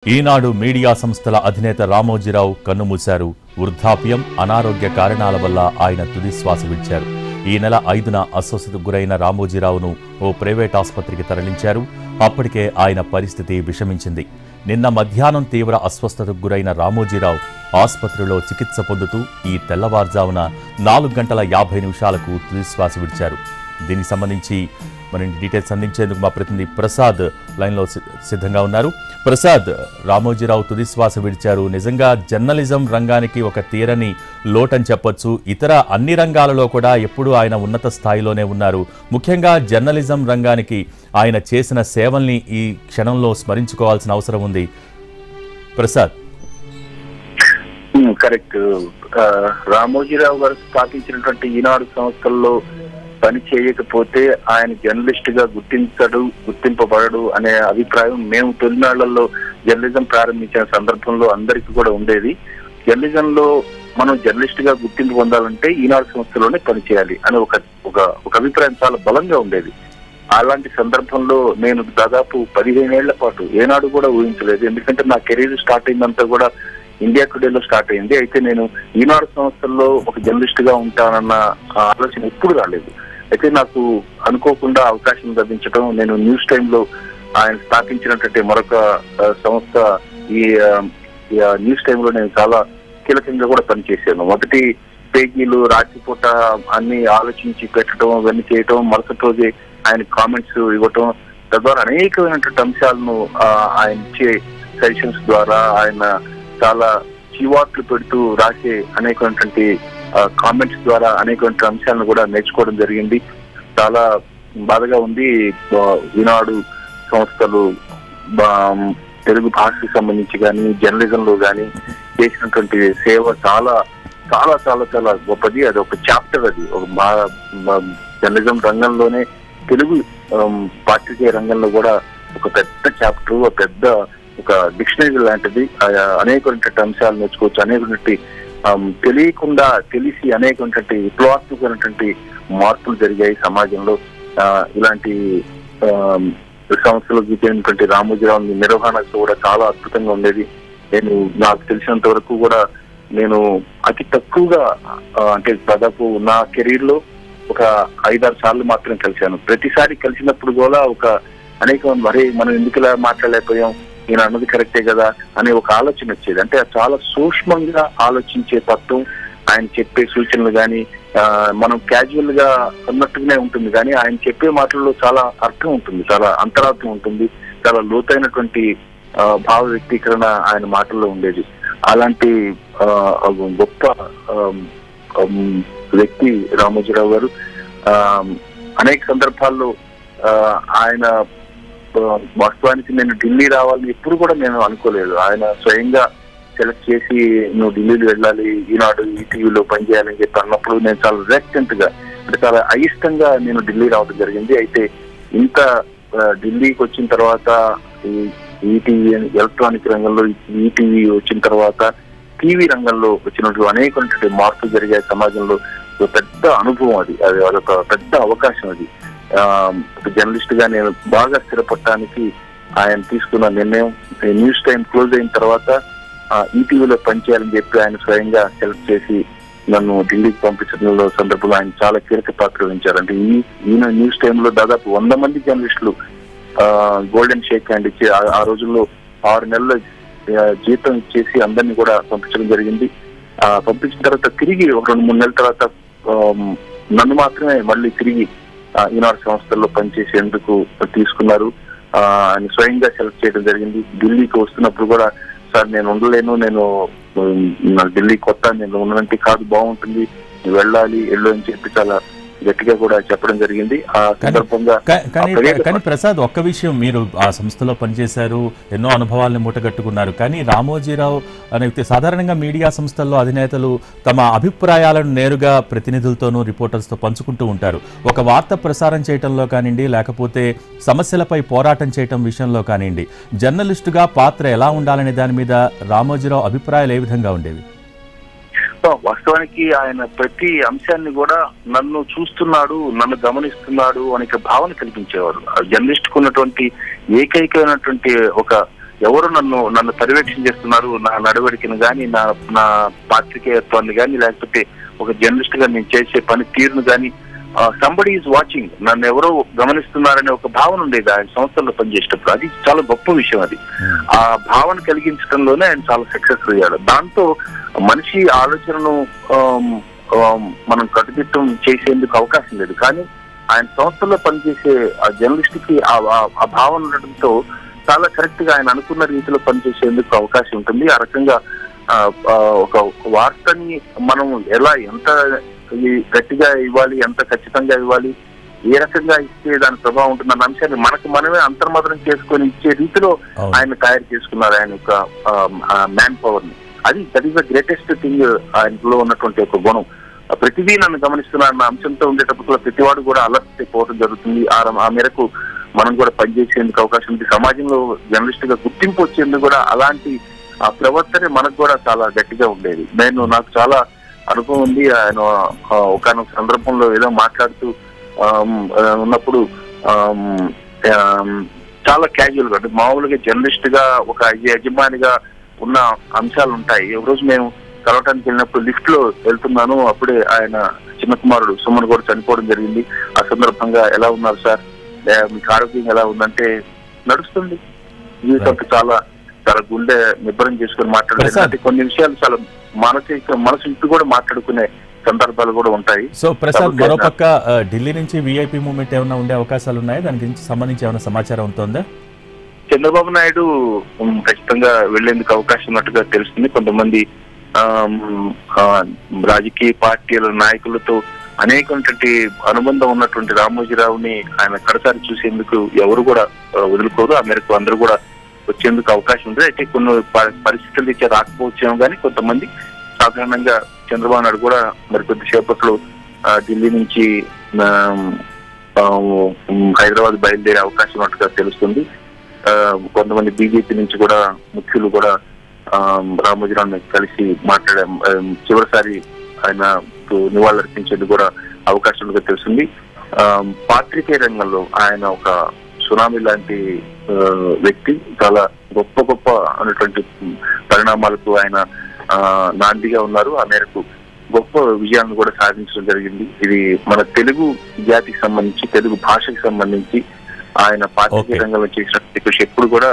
ఈనాడు media సంస్థల అధినేత రామోజీరావు కన్నుమూశారు. వృద్ధాప్యం, అనారోగ్య కారణాల వల్ల ఆయన తుదిశ్వాస విడిచారు. ఈ నెల 5న అస్వస్థతకు గురైన రామోజీరావును ఓ ప్రైవేట్ ఆసుపత్రికి తరలించారు. అప్పటికే ఆయన పరిస్థితి విషమించింది. నిన్న మధ్యాహ్నం తీవ్ర అస్వస్థతకు గురైన రామోజీరావు ఆసుపత్రిలో చికిత్స పొందుతూ ఈ తెల్లవారుజామున 4 గంటల 50 నిమిషాలకు తుదిశ్వాస విడిచారు. దీనికి సంబంధించి మరిన్ని డీటెయిల్స్ అందించేందుకు మా ప్రతినిధి ప్రసాద్ లైన్లో సిద్ధంగా ఉన్నారు. ప్రసాద్, రామోజీరావు తుదిశ్వాస విడిచారు. నిజంగా జర్నలిజం రంగానికి ఒక తీరని లోటని చెప్పొచ్చు. ఇతర అన్ని రంగాలలో కూడా ఎప్పుడూ ఆయన ఉన్నత స్థాయిలోనే ఉన్నారు. ముఖ్యంగా జర్నలిజం రంగానికి ఆయన చేసిన సేవల్ని ఈ క్షణంలో స్మరించుకోవాల్సిన అవసరం ఉంది. ప్రసాద్. కరెక్ట్. రామోజీరావు గారు స్థాపించినటువంటి ఈనాడు సంస్థల్లో పని చేయకపోతే ఆయన జర్నలిస్ట్ గా గుర్తింపబడడు అనే అభిప్రాయం మేము తొలినాళ్లలో జర్నలిజం ప్రారంభించిన సందర్భంలో అందరికీ కూడా ఉండేది. జర్నలిజంలో మనం జర్నలిస్ట్ గా గుర్తింపు పొందాలంటే ఈనాడు సంస్థలోనే పనిచేయాలి అనే ఒక అభిప్రాయం చాలా బలంగా ఉండేది. అలాంటి సందర్భంలో నేను దాదాపు 15 ఏళ్ల పాటు ఏనాడు కూడా ఊహించలేదు. ఎందుకంటే నా కెరీర్ స్టార్ట్ అయిందంతా కూడా ఇండియా టుడేలో స్టార్ట్ అయింది. అయితే నేను ఈనాడు సంస్థల్లో ఒక జర్నలిస్ట్ గా ఉంటానన్న ఆలోచన ఎప్పుడు రాలేదు. అయితే నాకు అనుకోకుండా అవకాశం లభించడం, నేను న్యూస్ టైంలో ఆయన స్థాపించినటువంటి మరొక సంస్థ ఈ న్యూస్ టైంలో నేను చాలా కీలకంగా కూడా పనిచేశాను. మొదటి పేజీలు రాత్రిపూట అన్ని ఆలోచించి పెట్టడం, అవన్నీ చేయటం, మరుసటి రోజే ఆయన కామెంట్స్ ఇవ్వటం, తద్వారా అనేకమైనటువంటి అంశాలను ఆయన ఇచ్చే సెషన్స్ ద్వారా ఆయన చాలా చీవాట్లు పెడుతూ రాసే అనేకమైనటువంటి కామెంట్స్ ద్వారా అనేకమైన అంశాలను కూడా నేర్చుకోవడం జరిగింది. చాలా బాధగా ఉంది. ఈనాడు సంస్థలు తెలుగు భాషకు సంబంధించి కానీ జర్నలిజంలో కానీ చేసినటువంటి సేవ చాలా చాలా చాలా చాలా గొప్పది. అది ఒక చాప్టర్. అది ఒక జర్నలిజం రంగంలోనే తెలుగు పాత్రికేయ రంగంలో కూడా ఒక పెద్ద చాప్టర్, ఒక డిక్షనరీ లాంటిది. అనేకమైనటువంటి అంశాలు నేర్చుకోవచ్చు. అనేకటువంటి తెలియకుండా తెలిసి అనేకమైనటువంటి విప్లవాత్మకమైనటువంటి మార్పులు జరిగాయి సమాజంలో. ఇలాంటి సంస్థలు గీసినటువంటి రామోజీరావు నిర్వహణ కూడా చాలా అద్భుతంగా ఉండేది. నాకు తెలిసినంత వరకు కూడా నేను అతి తక్కువగా, అంటే దాదాపు నా కెరీర్ లో ఒక 5-6 సార్లు మాత్రం కలిశాను. ప్రతిసారి కలిసినప్పుడు కూడా అనేక మనం ఎందుకు ఇలా మాట్లాడలేకపోయాం, ఈయన అన్నది కరెక్టే కదా అనే ఒక ఆలోచన వచ్చేది. అంటే చాలా సూక్ష్మంగా ఆలోచించే తత్వం, ఆయన చెప్పే సూచనలు కానీ మనం క్యాజువల్ గా అన్నట్టుగానే ఉంటుంది, కానీ ఆయన చెప్పే మాటల్లో చాలా అర్థం ఉంటుంది, చాలా అంతరార్థం ఉంటుంది, చాలా లోతైనటువంటి భావ వ్యక్తీకరణ ఆయన మాటల్లో ఉండేది. అలాంటి గొప్ప వ్యక్తి రామోజీరావు గారు. అనేక సందర్భాల్లో ఆయన వాస్తవానికి నేను ఢిల్లీ రావాలని ఎప్పుడు కూడా నేను అనుకోలేదు. ఆయన స్వయంగా సెలెక్ట్ చేసి నువ్వు ఢిల్లీలో వెళ్ళాలి, ఈనాడు ఈటీవీలో పనిచేయాలని చెప్పి అన్నప్పుడు నేను చాలా రిలక్టెంట్ గా, అంటే చాలా అయిష్టంగా నేను ఢిల్లీ రావడం జరిగింది. అయితే ఇంత ఢిల్లీకి వచ్చిన తర్వాత ఈటీవీ ఎలక్ట్రానిక్ రంగంలో ఈటీవీ వచ్చిన తర్వాత టీవీ రంగంలో వచ్చినటువంటి అనేక మార్పులు జరిగాయి సమాజంలో. ఒక పెద్ద అనుభవం అది, అదొక పెద్ద అవకాశం. అది జర్నలిస్ట్ గా నేను బాగా స్థిరపడటానికి ఆయన తీసుకున్న నిర్ణయం. న్యూస్ టైం క్లోజ్ అయిన తర్వాత ఈటీవీలో పనిచేయాలని చెప్పి ఆయన స్వయంగా సెలెక్ట్ చేసి నన్ను ఢిల్లీకి పంపించడంలో సందర్భంలో ఆయన చాలా కీలక పాత్ర వహించారు. అంటే ఈయన న్యూస్ టైంలో దాదాపు 100 మంది జర్నలిస్టులు గోల్డెన్ షేక్ హ్యాండ్ ఇచ్చి ఆ రోజుల్లో 6 నెలల జీతం ఇచ్చేసి అందరినీ కూడా పంపించడం జరిగింది. పంపించిన తర్వాత తిరిగి ఒక 2-3 నెలల తర్వాత నన్ను మాత్రమే మళ్ళీ తిరిగి ఈనాడు సంస్థల్లో పనిచేసేందుకు తీసుకున్నారు. ఆయన స్వయంగా సెలెక్ట్ చేయడం జరిగింది. ఢిల్లీకి వస్తున్నప్పుడు కూడా, సార్ నేను ఉండలేను, నేను ఢిల్లీ కొత్త, నేను ఉన్నంటే కాదు, బాగుంటుంది, వెళ్ళాలి అని చెప్పి చాలా గట్టిగా కూడా చెప్పడం జరిగింది. ఆ సందర్భంగా కానీ ప్రసాద్, ఒక్క విషయం, మీరు ఆ సంస్థలో పనిచేశారు, ఎన్నో అనుభవాలను మూటగట్టుకున్నారు. కానీ రామోజీరావు అనే వ్యక్తి, సాధారణంగా మీడియా సంస్థల్లో అధినేతలు తమ అభిప్రాయాలను నేరుగా ప్రతినిధులతోనూ రిపోర్టర్స్తో పంచుకుంటూ ఉంటారు. ఒక వార్త ప్రసారం చేయటంలో కానివ్వండి, లేకపోతే సమస్యలపై పోరాటం చేయటం విషయంలో కానివ్వండి, జర్నలిస్టుగా పాత్ర ఎలా ఉండాలనే దాని మీద రామోజీరావు అభిప్రాయాలు ఏ విధంగా ఉండేవి? వాస్తవానికి ఆయన ప్రతి అంశాన్ని కూడా నన్ను చూస్తున్నాడు, నన్ను గమనిస్తున్నాడు అనే భావన కల్పించేవారు. జర్నలిస్ట్ కు ఉన్నటువంటి ఏకైకమైనటువంటి ఒక ఎవరు నన్ను పర్యవేక్షణ చేస్తున్నారు, నా నడవడికను కానీ, నా పాత్రికేయత్వాన్ని కానీ, లేకపోతే ఒక జర్నలిస్ట్ గా నేను చేసే పని తీరును కానీ, సంబడి ఈజ్ వాచింగ్, నన్ను ఎవరో గమనిస్తున్నారనే ఒక భావన ఉండేది ఆయన సంస్థల్లో పనిచేసేటప్పుడు. అది చాలా గొప్ప విషయం. అది ఆ భావన కలిగించడంలోనే ఆయన చాలా సక్సెస్ అయ్యాడు. దాంతో మనిషి ఆలోచనను మనం కట్టుదిట్టం చేసేందుకు అవకాశం లేదు. కానీ ఆయన సంస్థల్లో పనిచేసే ఆ జర్నలిస్ట్ కి ఆ భావన ఉండటంతో చాలా కరెక్ట్ గా ఆయన అనుకున్న రీతిలో పనిచేసేందుకు అవకాశం ఉంటుంది. ఆ రకంగా ఒక వార్తని మనం ఎంత గట్టిగా ఇవ్వాలి, ఎంత ఖచ్చితంగా ఇవ్వాలి, ఏ రకంగా ఇస్తే దాని ప్రభావం ఉంటుందన్న అంశాన్ని మనమే అంతర్మదనం చేసుకొని ఇచ్చే రీతిలో ఆయన తయారు చేసుకున్నారు ఆయన యొక్క మ్యాన్ పవర్ ని. That is the greatest thing ఆయనలో ఉన్నటువంటి ఒక గుణం. ప్రతిదీ నన్ను గమనిస్తున్నారన్న అంశంతో ఉండేటప్పుడు ప్రతివాడు కూడా అలర్ట్ అయిపోవడం జరుగుతుంది. ఆ మేరకు మనం కూడా పనిచేసేందుకు అవకాశం ఉంది. సమాజంలో జర్నలిస్ట్ గా గుర్తింపు వచ్చేందుకు కూడా అలాంటి ప్రవర్తన మనకు కూడా చాలా గట్టిగా ఉండేది. నాకు చాలా అనుభవం ఉంది. ఆయన ఒకనొక సందర్భంలో ఏదో మాట్లాడుతూ ఉన్నప్పుడు చాలా క్యాజువల్ గా, అంటే మామూలుగా జర్నలిస్ట్ గా ఒక యజమానిగా ఉన్న అంశాలు ఉంటాయి. ఒక రోజు మేము కలవటానికి వెళ్ళినప్పుడు లిఫ్ట్ లో వెళ్తున్నాను, అప్పుడే ఆయన చిన్న కుమారుడు సుమన్ కూడా చనిపోవడం జరిగింది. ఆ సందర్భంగా ఎలా ఉన్నారు సార్, మీకు ఆరోగ్యం ఎలా ఉందంటే, నడుస్తుంది జీవితంతో చాలా గుండె నిబ్బరం చేసుకుని మాట్లాడారు. కొన్ని విషయాలు చాలా మనసు ఇంటి కూడా మాట్లాడుకునే సందర్భాలు కూడా ఉంటాయి. సో ప్రసాద్, మరోపక్క ఢిల్లీ నుంచి విఐపి మూవ్మెంట్ ఏమైనా ఉండే అవకాశాలు ఉన్నాయా? దాని గురించి సంబంధించి ఏమైనా సమాచారం ఉంటుందా? చంద్రబాబు నాయుడు ఖచ్చితంగా వెళ్లేందుకు అవకాశం ఉన్నట్టుగా తెలుస్తుంది. కొంతమంది రాజకీయ పార్టీల నాయకులతో అనేకటువంటి అనుబంధం ఉన్నటువంటి రామోజీరావుని ఆయన కడసారి చూసేందుకు ఎవరు కూడా వదులుకోరు. ఆ మేరకు అందరూ కూడా వచ్చేందుకు అవకాశం ఉంది. అయితే కొన్ని పరిస్థితులు ఇచ్చే రాకపోవచ్చేమో కానీ కొంతమంది సాధారణంగా చంద్రబాబు నాయుడు కూడా మరి కొద్దిసేపట్లో ఢిల్లీ నుంచి హైదరాబాద్ బయలుదేరే అవకాశం ఉన్నట్టుగా తెలుస్తుంది. కొంతమంది బీజేపీ నుంచి కూడా ముఖ్యులు కూడా రామోజీరావుని కలిసి మాట్లాడే చివరిసారి ఆయన నివాళులర్పించేందుకు కూడా అవకాశం ఉన్నట్టుగా తెలుస్తుంది. పాత్రికేయ రంగంలో ఆయన ఒక సునామీ లాంటి వ్యక్తి. చాలా గొప్ప అనేటువంటి పరిణామాలకు ఆయన నాందిగా ఉన్నారు. ఆ మేరకు గొప్ప విజయాలను కూడా సాధించడం జరిగింది. ఇది మన తెలుగు జాతికి సంబంధించి, తెలుగు భాషకి సంబంధించి ఆయన పాత్రికేయ రంగంలో చేసిన కృషి ఎప్పుడు కూడా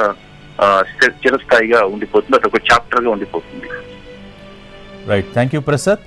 చిరస్థాయిగా ఉండిపోతుంది. అదొక చాప్టర్ గా ఉండిపోతుంది. Right, thank you Prasad.